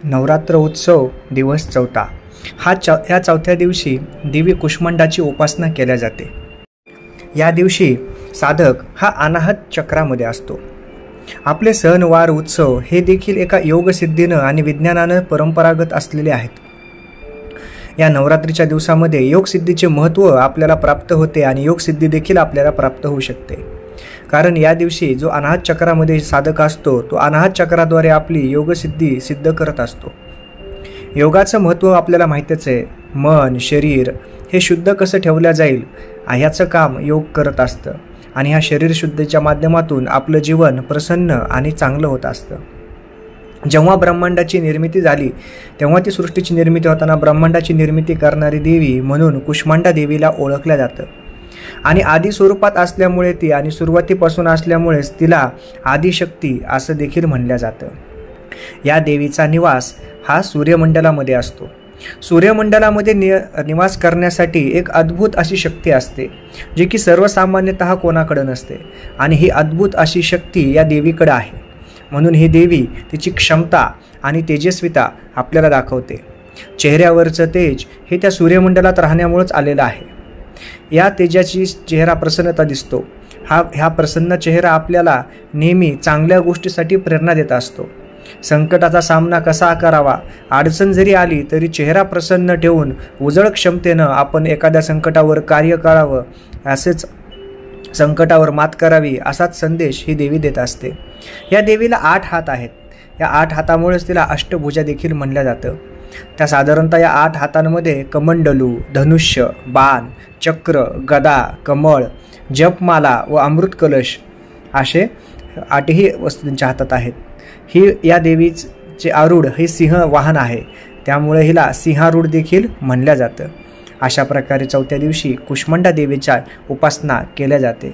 नवरात्र उत्सव दिवस चौथा ह्या चौथ्या दिवशी देवी कुष्मांडाची उपासना केल्या जाते। या दिवशी साधक हा अनाहत चक्रामध्ये असतो। आपले सण वार उत्सव हे देखील एका योगसिद्धीनं आणि विज्ञानानं परंपरागत असलेले आहेत। या नवरात्रीच्या दिवसामध्ये योगसिद्धीचे महत्त्व आपल्याला प्राप्त होते आणि योगसिद्धी देखील आपल्याला प्राप्त होऊ शकते। कारण या दिवशी जो अनाहत चक्रामध्ये साधक असतो तो अनाहत चक्राद्वारे आपली योगसिद्धी सिद्ध करत असतो। योगाचं महत्त्व आपल्याला माहितीच आहे। मन शरीर हे शुद्ध कसं ठेवलं जाईल ह्याचं काम योग करत असतं आणि ह्या शरीर शुद्धीच्या माध्यमातून आपलं जीवन प्रसन्न आणि चांगलं होत असतं। जेव्हा ब्रह्मांडाची निर्मिती झाली तेव्हा ती सृष्टीची निर्मिती होताना ब्रह्मांडाची निर्मिती करणारी देवी म्हणून कुष्मांडा देवीला ओळखलं जातं आणि आदी स्वरूपात असल्यामुळे ती आणि सुरुवातीपासून असल्यामुळेच तिला आदिशक्ती असं देखील म्हणलं जातं। या देवीचा निवास हा सूर्यमंडलामध्ये असतो। सूर्यमंडलामध्ये निवास करण्यासाठी एक अद्भुत अशी शक्ती असते जी की सर्वसामान्यतः कोणाकडे नसते आणि ही अद्भुत अशी शक्ती या देवीकडे आहे। म्हणून ही देवी तिची क्षमता आणि तेजस्विता आपल्याला दाखवते। चेहऱ्यावरचं तेज हे त्या सूर्यमंडलात राहण्यामुळेच आलेलं आहे। या तेजाची चेहरा प्रसन्नता दिसतो। ह्या प्रसन्न चेहरा आपल्याला नेहमी चांगल्या गोष्टीसाठी प्रेरणा देत असतो। संकटाचा सामना कसा करावा, अडचण जरी आली तरी चेहरा प्रसन्न ठेवून उजळ क्षमतेनं आपण एखाद्या संकटावर कार्य करावं, असेच संकटावर मात करावी असाच संदेश ही देवी देत असते। या देवीला 8 हात आहेत। या 8 हातामुळेच तिला अष्टभुजा देखील म्हणलं जातं। त्या साधारणतः या 8 हातांमध्ये कमंडलू, धनुष्य, बाण, चक्र, गदा, कमळ, जपमाला व अमृत कलश असे 8ही वस्तूंच्या हातात आहेत। ही या देवीचे आरूढ हे सिंह वाहन आहे, त्यामुळे हिला सिंहारूढ देखील म्हणलं जातं। अशा प्रकारे चौथ्या दिवशी कुष्मांडा देवीच्या उपासना केल्या जाते।